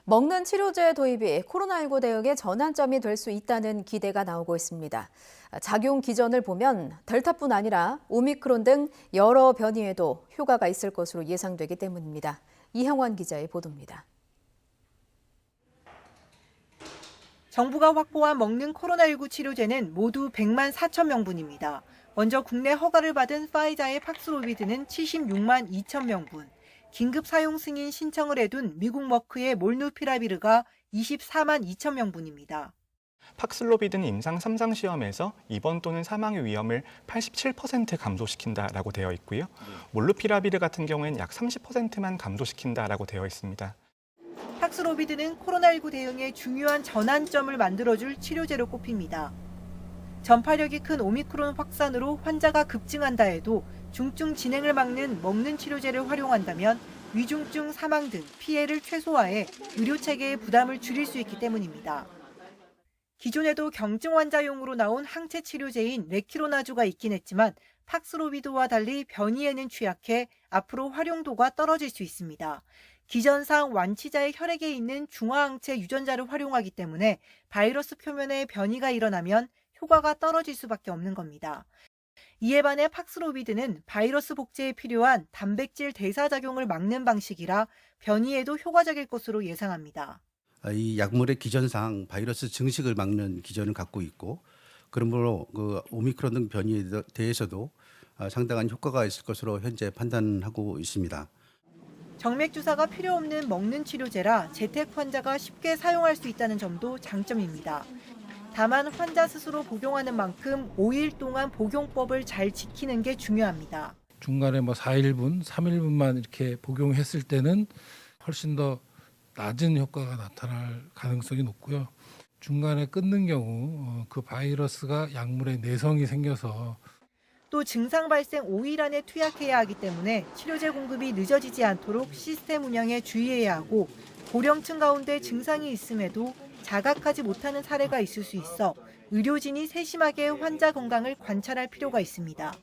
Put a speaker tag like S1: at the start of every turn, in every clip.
S1: 먹는 치료제 도입이 코로나19 대응의 전환점이 될 수 있다는 기대가 나오고 있습니다. 작용 기전을 보면 델타뿐 아니라 오미크론 등 여러 변이에도 효과가 있을 것으로 예상되기 때문입니다. 이형원 기자의 보도입니다.
S2: 정부가 확보한 먹는 코로나19 치료제는 모두 100만 4천 명분입니다. 먼저 국내 허가를 받은 파이자의 팍스로비드는 76만 2천 명분, 긴급 사용 승인 신청을 해둔 미국 머크의 몰누피라비르가 24만 2천 명분입니다.
S3: 팍슬로비드는 임상 3상 시험에서 입원 또는 사망의 위험을 87% 감소시킨다라고 되어 있고요. 몰누피라비르 같은 경우에는 약 30%만 감소시킨다라고 되어 있습니다.
S2: 팍스로비드는 코로나19 대응에 중요한 전환점을 만들어줄 치료제로 꼽힙니다. 전파력이 큰 오미크론 확산으로 환자가 급증한다 해도 중증 진행을 막는 먹는 치료제를 활용한다면 위중증 사망 등 피해를 최소화해 의료체계의 부담을 줄일 수 있기 때문입니다. 기존에도 경증 환자용으로 나온 항체 치료제인 레키로나주가 있긴 했지만 팍스로비드와 달리 변이에는 취약해 앞으로 활용도가 떨어질 수 있습니다. 기전상 완치자의 혈액에 있는 중화항체 유전자를 활용하기 때문에 바이러스 표면에 변이가 일어나면 효과가 떨어질 수밖에 없는 겁니다. 이에 반해 팍스로비드는 바이러스 복제에 필요한 단백질 대사작용을 막는 방식이라 변이에도 효과적일 것으로 예상합니다.
S4: 이 약물의 기전상 바이러스 증식을 막는 기전을 갖고 있고, 그러므로 오미크론 등 변이에 대해서도 상당한 효과가 있을 것으로 현재 판단하고 있습니다.
S2: 정맥주사가 필요 없는 먹는 치료제라 재택 환자가 쉽게 사용할 수 있다는 점도 장점입니다. 다만 환자 스스로 복용하는 만큼 5일 동안 복용법을 잘 지키는 게 중요합니다.
S5: 중간에 4일분, 3일분만 이렇게 복용했을 때는 훨씬 더 낮은 효과가 나타날 가능성이 높고요. 중간에 끊는 경우 그 바이러스가 약물에 내성이 생겨서
S2: 또 증상 발생 5일 안에 투약해야 하기 때문에 치료제 공급이 늦어지지 않도록 시스템 운영에 주의해야 하고, 고령층 가운데 증상이 있음에도 자각하지 못하는 사례가 있을 수 있어 의료진이 세심하게 환자 건강을 관찰할 필요가 있습니다.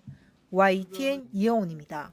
S2: YTN 이영훈입니다.